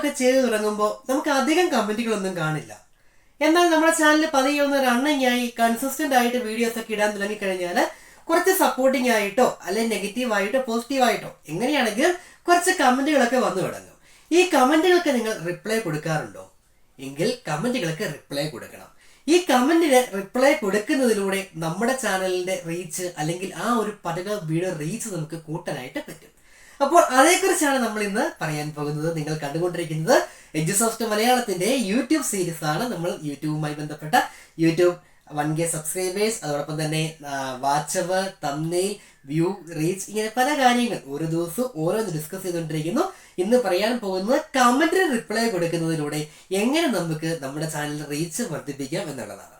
വീഡിയോകളൊക്കെ ചെയ്തു തുടങ്ങുമ്പോൾ നമുക്ക് അധികം കമന്റുകളൊന്നും കാണില്ല. എന്നാൽ നമ്മുടെ ചാനൽ പതിയെ ഒന്ന് റണ്ണിങ് ആയി കൺസിസ്റ്റന്റ് ആയിട്ട് വീഡിയോസ് ഒക്കെ ഇടാൻ തുടങ്ങിക്കഴിഞ്ഞാൽ കുറച്ച് സപ്പോർട്ടിങ് ആയിട്ടോ അല്ലെങ്കിൽ നെഗറ്റീവായിട്ടോ പോസിറ്റീവായിട്ടോ എങ്ങനെയാണെങ്കിലും കുറച്ച് കമന്റുകളൊക്കെ വന്നു തുടങ്ങും. ഈ കമന്റുകൾക്ക് നിങ്ങൾ റിപ്ലൈ കൊടുക്കാറുണ്ടോ? എങ്കിൽ കമന്റുകൾക്ക് റിപ്ലൈ കൊടുക്കണം. ഈ കമന്റിന് റിപ്ലൈ കൊടുക്കുന്നതിലൂടെ നമ്മുടെ ചാനലിന്റെ റീച്ച് അല്ലെങ്കിൽ ആ ഒരു പർട്ടിക്കുലർ വീഡിയോ റീച്ച് നമുക്ക് കൂട്ടാനായിട്ട് പറ്റും. അപ്പോൾ അതേക്കുറിച്ചാണ് നമ്മൾ ഇന്ന് പറയാൻ പോകുന്നത്. നിങ്ങൾ കണ്ടുകൊണ്ടിരിക്കുന്നത് എഡ്യൂസോഫ്റ്റ് മലയാളത്തിന്റെ യൂട്യൂബ് സീരീസ് ആണ്. നമ്മൾ യൂട്യൂബുമായി ബന്ധപ്പെട്ട യൂട്യൂബ് 1K സബ്സ്ക്രൈബേഴ്സ്, അതോടൊപ്പം തന്നെ വാച്ച് അവർ, തംബ്നെയിൽ, വ്യൂ, റീച്ച്, ഇങ്ങനെ പല കാര്യങ്ങൾ ഓരോ ദിവസവും ഓരോന്ന് ഡിസ്കസ് ചെയ്തുകൊണ്ടിരിക്കുന്നു. ഇന്ന് പറയാൻ പോകുന്നത് കമന്റിന് റിപ്ലൈ കൊടുക്കുന്നതിലൂടെ എങ്ങനെ നമുക്ക് നമ്മുടെ ചാനലിൽ റീച്ച് വർദ്ധിപ്പിക്കാം എന്നുള്ളതാണ്.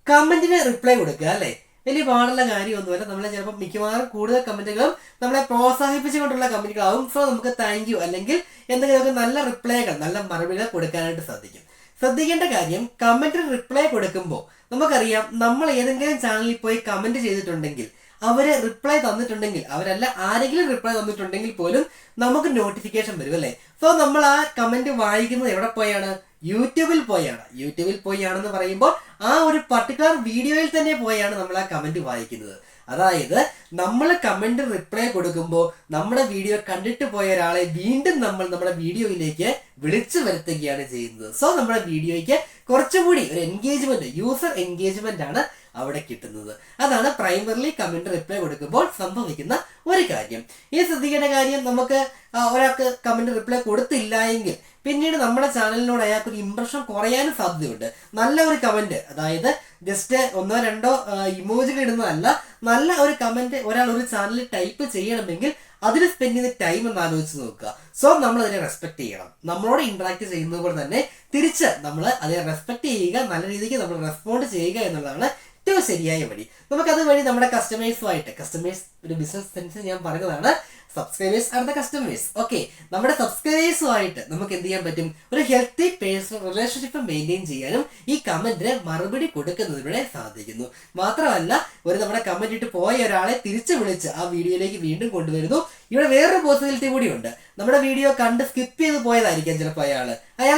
കമന്റിന് റിപ്ലൈ കൊടുക്കുക അല്ലെ, വലിയ പാടുള്ള കാര്യമൊന്നുമല്ല. നമ്മളെ ചിലപ്പോൾ മിക്കവാറും കൂടുതൽ കമന്റുകളും നമ്മളെ പ്രോത്സാഹിപ്പിച്ചുകൊണ്ടുള്ള കമന്റുകളാവും. സോ നമുക്ക് താങ്ക് യു അല്ലെങ്കിൽ എന്തെങ്കിലുമൊക്കെ നല്ല റിപ്ലൈകൾ, നല്ല മറുപടികൾ കൊടുക്കാനായിട്ട് സാധിക്കും. ശ്രദ്ധിക്കേണ്ട കാര്യം, കമന്റിന് റിപ്ലൈ കൊടുക്കുമ്പോൾ നമുക്കറിയാം, നമ്മൾ ഏതെങ്കിലും ചാനലിൽ പോയി കമന്റ് ചെയ്തിട്ടുണ്ടെങ്കിൽ അവര് റിപ്ലൈ തന്നിട്ടുണ്ടെങ്കിൽ, അവരല്ല ആരെങ്കിലും റിപ്ലൈ തന്നിട്ടുണ്ടെങ്കിൽ പോലും നമുക്ക് നോട്ടിഫിക്കേഷൻ വരും അല്ലേ. സോ നമ്മൾ ആ കമന്റ് വായിക്കുന്നത് എവിടെ പോയാണ്? യൂട്യൂബിൽ പോയാണ്. യൂട്യൂബിൽ പോയാണെന്ന് പറയുമ്പോൾ ആ ഒരു പർട്ടിക്കുലർ വീഡിയോയിൽ തന്നെ പോയാണ് നമ്മൾ ആ കമന്റ് വായിക്കുന്നത്. അതായത് നമ്മൾ കമന്റ് റിപ്ലൈ കൊടുക്കുമ്പോൾ നമ്മുടെ വീഡിയോ കണ്ടിട്ട് പോയ ഒരാളെ വീണ്ടും നമ്മൾ നമ്മുടെ വീഡിയോയിലേക്ക് വിളിച്ചു വരുത്തുകയാണ് ചെയ്യുന്നത്. സോ നമ്മുടെ വീഡിയോയ്ക്ക് കുറച്ചുകൂടി ഒരു എൻഗേജ്മെന്റ്, യൂസർ എൻഗേജ്മെന്റ് ആണ് അവിടെ കിട്ടുന്നത്. അതാണ് പ്രൈമറിലി കമന്റ് റിപ്ലൈ കൊടുക്കുമ്പോൾ സംഭവിക്കുന്ന ഒരു കാര്യം. ഈ ശ്രദ്ധിക്കേണ്ട കാര്യം, നമുക്ക് ഒരാൾക്ക് കമന്റ് റിപ്ലൈ കൊടുത്തില്ല എങ്കിൽ പിന്നീട് നമ്മുടെ ചാനലിനോട് അയാൾക്ക് ഒരു ഇംപ്രഷൻ കുറയാനും സാധ്യതയുണ്ട്. നല്ല ഒരു കമന്റ്, അതായത് ജസ്റ്റ് ഒന്നോ രണ്ടോ ഇമോജികൾ ഇടുന്നതല്ല, നല്ല ഒരു കമന്റ് ഒരാൾ ഒരു ചാനലിൽ ടൈപ്പ് ചെയ്യണമെങ്കിൽ അതിന് സ്പെൻഡ് ചെയ്യുന്ന ടൈം എന്ന് ആലോചിച്ച് നോക്കുക. സോ നമ്മൾ അതിനെ റെസ്പെക്ട് ചെയ്യണം. നമ്മളോട് ഇന്ററാക്ട് ചെയ്യുന്നത് പോലെ തന്നെ തിരിച്ച് നമ്മൾ അതിനെ റെസ്പെക്ട് ചെയ്യുക, നല്ല രീതിക്ക് നമ്മൾ റെസ്പോണ്ട് ചെയ്യുക എന്നുള്ളതാണ് ഏറ്റവും ശരിയായ വഴി. നമുക്കത് വഴി നമ്മുടെ കസ്റ്റമേഴ്സുമായിട്ട്, കസ്റ്റമേഴ്സ് ഒരു ബിസിനസ് സെൻസ് ഞാൻ പറഞ്ഞതാണ്, subscribers are the customers. Okay, നമ്മുടെ സബ്സ്ക്രൈബേഴ്സുമായിട്ട് നമുക്ക് എന്ത് ചെയ്യാൻ പറ്റും? ഒരു ഹെൽത്തി പേഴ്സണൽ റിലേഷൻഷിപ്പ് മെയിൻറ്റെയിൻ ചെയ്യാനും ഈ കമന്റിന് മറുപടി കൊടുക്കുന്നതിലൂടെ സാധിക്കുന്നു. മാത്രമല്ല, ഒരു നമ്മുടെ കമന്റ് ഇട്ട് പോയ ഒരാളെ തിരിച്ചു വിളിച്ച് ആ വീഡിയോയിലേക്ക് വീണ്ടും കൊണ്ടുവരുന്നു. ഇവിടെ വേറൊരു പോസിബിലിറ്റി കൂടിയുണ്ട്. നമ്മുടെ വീഡിയോ കണ്ട് സ്കിപ്പ് ചെയ്ത് പോയതായിരിക്കാം ചിലപ്പോൾ അയാൾ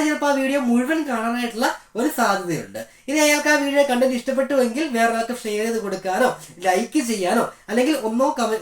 ചിലപ്പോൾ ആ വീഡിയോ മുഴുവൻ കാണാനായിട്ടുള്ള ഒരു സാധ്യതയുണ്ട്. ഇനി അയാൾക്ക് ആ വീഡിയോ കണ്ടന്റ് ഇഷ്ടപ്പെട്ടുവെങ്കിൽ വേറൊരാൾക്ക് ഷെയർ ചെയ്ത് കൊടുക്കാനോ ലൈക്ക് ചെയ്യാനോ അല്ലെങ്കിൽ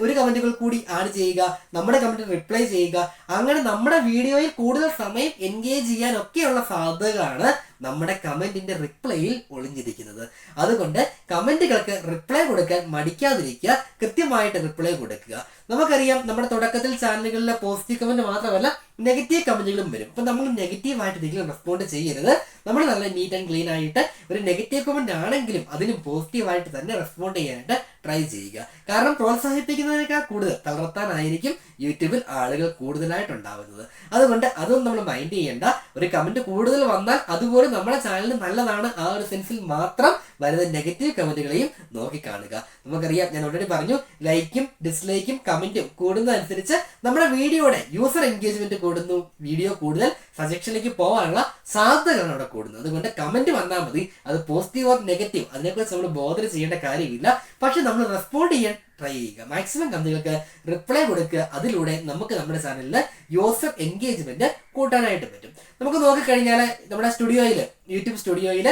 ഒരു കമന്റുകൾ കൂടി ആഡ് ചെയ്യുക, നമ്മുടെ കമന്റ് റിപ്ലൈ ചെയ്യുക, അങ്ങനെ നമ്മുടെ വീഡിയോയിൽ കൂടുതൽ സമയം എൻഗേജ് ചെയ്യാനൊക്കെയുള്ള സാധ്യതകളാണ് നമ്മുടെ കമന്റിന്റെ റിപ്ലൈയിൽ ഒളിഞ്ഞിരിക്കുന്നത്. അതുകൊണ്ട് കമന്റുകൾക്ക് റിപ്ലൈ കൊടുക്കാൻ മടിക്കാതിരിക്കുക, കൃത്യമായിട്ട് റിപ്ലൈ കൊടുക്കുക. നമുക്കറിയാം, നമ്മുടെ തുടക്കത്തിൽ ചാനലുകളിലെ പോസിറ്റീവ് കമന്റ് മാത്രമല്ല നെഗറ്റീവ് കമന്റുകളും വരും. അപ്പൊ നമ്മൾ നെഗറ്റീവായിട്ട് ഒരിക്കലും റെസ്പോണ്ട് ചെയ്യരുത്. നമ്മൾ നല്ല നീറ്റ് ആൻഡ് ക്ലീൻ ആയിട്ട് ഒരു നെഗറ്റീവ് കമന്റ് ആണെങ്കിലും അതിനും പോസിറ്റീവായിട്ട് തന്നെ റെസ്പോണ്ട് ചെയ്യാനായിട്ട് ട്രൈ ചെയ്യുക. കാരണം പ്രോത്സാഹിപ്പിക്കുന്നതിനേക്കാൾ കൂടുതൽ തളർത്താനായിരിക്കും യൂട്യൂബിൽ ആളുകൾ കൂടുതലായിട്ടുണ്ടാവുന്നത്. അതുകൊണ്ട് അതൊന്നും നമ്മൾ മൈൻഡ് ചെയ്യേണ്ട. ഒരു കമന്റ് കൂടുതൽ വന്നാൽ അതുപോലെ നമ്മുടെ ചാനലിന് നല്ലതാണ്, ആ ഒരു സെൻസിൽ മാത്രം വരുന്ന നെഗറ്റീവ് കമന്റുകളെയും നോക്കിക്കാണുക. നമുക്കറിയാം, ഞാൻ ഓൾറെഡി പറഞ്ഞു, ലൈക്കും ഡിസ്ലൈക്കും കമന്റും കൂടുന്നതനുസരിച്ച് നമ്മുടെ വീഡിയോയുടെ യൂസർ എൻഗേജ്മെന്റ് കൂടുന്നു, വീഡിയോ കൂടുതൽ സജഷനിലേക്ക് പോകാനുള്ള സാധ്യതകളാണ് അവിടെ കൂടുന്നത്. അതുകൊണ്ട് കമന്റ് വന്നാൽ മതി, അത് പോസിറ്റീവ് ഓർ നെഗറ്റീവ് അതിനെക്കുറിച്ച് നമ്മൾ ബോധർ ചെയ്യേണ്ട കാര്യമില്ല. പക്ഷെ നമ്മൾ റെസ്പോണ്ട് ചെയ്യാൻ ട്രൈ ചെയ്യുക, മാക്സിമം കമന്റുകൾക്ക് റിപ്ലൈ കൊടുക്കുക. അതിലൂടെ നമുക്ക് നമ്മുടെ ചാനലിൽ യൂസർ എൻഗേജ്മെന്റ് കൂട്ടാനായിട്ട് പറ്റും. നമുക്ക് നോക്കിക്കഴിഞ്ഞാൽ നമ്മുടെ സ്റ്റുഡിയോയിൽ, യൂട്യൂബ് സ്റ്റുഡിയോയിൽ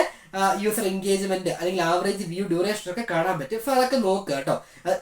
യൂസർ എൻഗേജ്മെന്റ് അല്ലെങ്കിൽ ആവറേജ് വ്യൂ ഡ്യൂറേഷൻ ഒക്കെ കാണാൻ പറ്റും. സോ അതൊക്കെ നോക്കുക കേട്ടോ.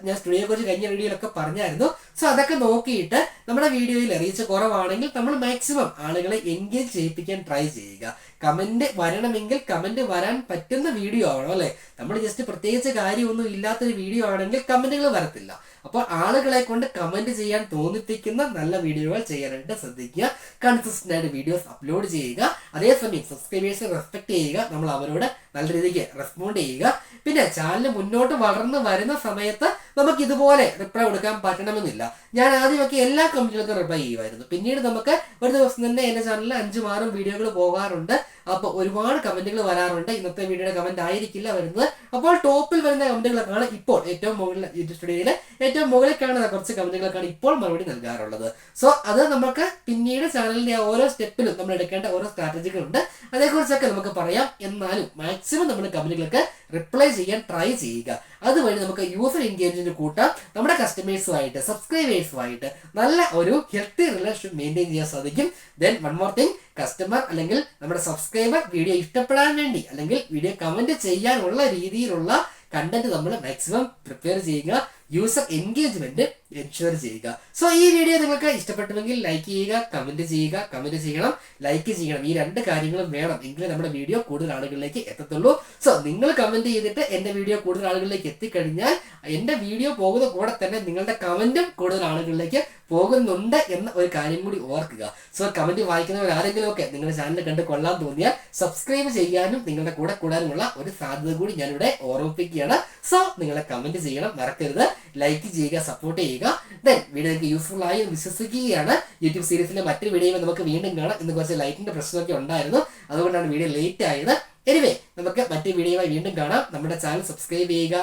ഞാൻ സ്റ്റുഡിയോയെ കുറിച്ച് കഴിഞ്ഞ വീഡിയോയിലൊക്കെ പറഞ്ഞായിരുന്നു. സോ അതൊക്കെ നോക്കിയിട്ട് നമ്മുടെ വീഡിയോയിൽ റീച്ച് കുറവാണെങ്കിൽ നമ്മൾ മാക്സിമം ആളുകളെ എൻഗേജ് ചെയ്യിപ്പിക്കാൻ ട്രൈ ചെയ്യുക. കമന്റ് വരണമെങ്കിൽ കമന്റ് വരാൻ പറ്റുന്ന വീഡിയോ ആവണം അല്ലെ. നമ്മൾ ജസ്റ്റ് പ്രത്യേകിച്ച് കാര്യമൊന്നും ഇല്ലാത്തൊരു വീഡിയോ ആണെങ്കിൽ കമന്റുകൾ വരത്തില്ല. അപ്പോൾ ആളുകളെ കൊണ്ട് കമന്റ് ചെയ്യാൻ തോന്നിപ്പിക്കുന്ന നല്ല വീഡിയോകൾ ചെയ്യാനായിട്ട് ശ്രദ്ധിക്കുക. കൺസിസ്റ്റന്റ് ആയിട്ട് വീഡിയോസ് അപ്ലോഡ് ചെയ്യുക. അതേസമയം സബ്സ്ക്രൈബേഴ്സ് റെസ്പെക്ട് ചെയ്യുക. നമ്മൾ അവരോട് നല്ല രീതിക്ക് റെസ്പോണ്ട് ചെയ്യുക. പിന്നെ ചാനൽ മുന്നോട്ട് വളർന്നു വരുന്ന സമയത്ത് നമുക്ക് ഇതുപോലെ റിപ്ലൈ കൊടുക്കാൻ പറ്റണമെന്നില്ല. ഞാൻ ആദ്യമൊക്കെ എല്ലാ കമന്റുകൾക്കും റിപ്ലൈ ചെയ്യുമായിരുന്നു. പിന്നീട് നമുക്ക് ഒരു ദിവസം തന്നെ എന്റെ ചാനലിൽ 5-6 വീഡിയോകൾ പോകാറുണ്ട്. അപ്പോൾ ഒരുപാട് കമന്റുകൾ വരാറുണ്ട്. ഇന്നത്തെ വീഡിയോയുടെ കമന്റ് ആയിരിക്കില്ല വരുന്നത്. അപ്പോൾ ടോപ്പിൽ വരുന്ന കമന്റുകളൊക്കെയാണ് ഇപ്പോൾ ഏറ്റവും മുകളിൽ യൂട്യൂബ് സ്റ്റുഡിയോയിൽ ഏറ്റവും മുകളിൽ കാണുന്ന കുറച്ച് കമന്റുകൾക്കാണ് ഇപ്പോൾ മറുപടി നൽകാറുള്ളത്. സോ അത് നമുക്ക് പിന്നീട് ചാനലിന്റെ ഓരോ സ്റ്റെപ്പിലും നമ്മൾ എടുക്കേണ്ട ഓരോ സ്ട്രാറ്റജികളുണ്ട്, അതേക്കുറിച്ചൊക്കെ നമുക്ക് പറയാം. എന്നാലും മാക്സിമം നമ്മൾ കമന്റുകൾക്ക് റിപ്ലൈ ചെയ്യാൻ ട്രൈ ചെയ്യുക. അതുവഴി നമുക്ക് യൂസർ എൻഗേജ്മെന്റ് കൂട്ടാം, നമ്മുടെ കസ്റ്റമേഴ്സുമായിട്ട് സബ്സ്ക്രൈബേഴ്സുമായിട്ട് നല്ല ഒരു ഹെൽത്തി റിലേഷൻ മെയിൻറ്റെയിൻ ചെയ്യാൻ സാധിക്കും. Then one more thing, customer അല്ലെങ്കിൽ നമ്മുടെ സബ്സ്ക്രൈബർ വീഡിയോ ഇഷ്ടപ്പെടാൻ വേണ്ടി അല്ലെങ്കിൽ വീഡിയോ കമന്റ് ചെയ്യാനുള്ള രീതിയിലുള്ള കണ്ടന്റ് നമ്മൾ മാക്സിമം പ്രിപ്പയർ ചെയ്യുക, യൂസർ എൻഗേജ്മെന്റ് എൻഷുർ ചെയ്യുക. സോ ഈ വീഡിയോ നിങ്ങൾക്ക് ഇഷ്ടപ്പെട്ടുവെങ്കിൽ ലൈക്ക് ചെയ്യുക, കമന്റ് ചെയ്യുക, കമന്റ് ചെയ്യണം, ലൈക്ക് ചെയ്യണം. ഈ 2 കാര്യങ്ങളും വേണം, എങ്കിലേ നമ്മുടെ വീഡിയോ കൂടുതൽ ആളുകളിലേക്ക് എത്തത്തുള്ളൂ. സോ നിങ്ങൾ കമന്റ് ചെയ്തിട്ട് എന്റെ വീഡിയോ കൂടുതൽ ആളുകളിലേക്ക് എത്തിക്കഴിഞ്ഞാൽ എന്റെ വീഡിയോ പോകുന്ന കൂടെ തന്നെ നിങ്ങളുടെ കമന്റും കൂടുതൽ ആളുകളിലേക്ക് പോകുന്നുണ്ട് എന്ന ഒരു കാര്യം കൂടി ഓർക്കുക. സോ കമന്റ് വായിക്കുന്നവർ ആരെങ്കിലും ഒക്കെ നിങ്ങളുടെ ചാനൽ കണ്ട് കൊള്ളാൻ തോന്നിയാൽ സബ്സ്ക്രൈബ് ചെയ്യാനും നിങ്ങളുടെ കൂടെ കൂടാനുമുള്ള ഒരു സാധ്യത കൂടി ഞാനിവിടെ ഓർമ്മിപ്പിക്കുകയാണ്. സോ നിങ്ങളെ കമന്റ് ചെയ്യണം, മറക്കരുത്, ലൈക്ക് ചെയ്യുക, സപ്പോർട്ട് ചെയ്യുക. ദെൻ വീഡിയോ നിങ്ങൾക്ക് യൂസ്ഫുൾ ആയി വിശ്വസിക്കുകയാണ്. യൂട്യൂബ് സീരീസിലെ മറ്റൊരു വീഡിയോ നമുക്ക് വീണ്ടും കാണാം. ഇന്ന് കുറച്ച് ലൈറ്റിന്റെ പ്രശ്നമൊക്കെ ഉണ്ടായിരുന്നു, അതുകൊണ്ടാണ് വീഡിയോ ലേറ്റ് ആയത്. എനിവേ നമുക്ക് മറ്റൊരു വീഡിയോയുമായി വീണ്ടും കാണാം. നമ്മുടെ ചാനൽ സബ്സ്ക്രൈബ് ചെയ്യുക.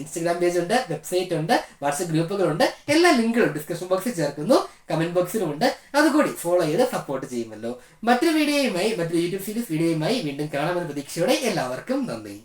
ഇൻസ്റ്റാഗ്രാം പേജ് ഉണ്ട്, വെബ്സൈറ്റ് ഉണ്ട്, വാട്സ്ആപ്പ് ഗ്രൂപ്പുകളുണ്ട്, എല്ലാ ലിങ്കുകളും ഡിസ്ക്രിപ്ഷൻ ബോക്സിൽ ചേർക്കുന്നു, കമന്റ് ബോക്സിലും ഉണ്ട്. അതുകൂടി ഫോളോ ചെയ്ത് സപ്പോർട്ട് ചെയ്യുമല്ലോ. മറ്റൊരു വീഡിയോയുമായി, മറ്റൊരു യൂട്യൂബ് സീരീസ് വീഡിയോയുമായി വീണ്ടും കാണാമെന്ന പ്രതീക്ഷയോടെ എല്ലാവർക്കും നന്ദി.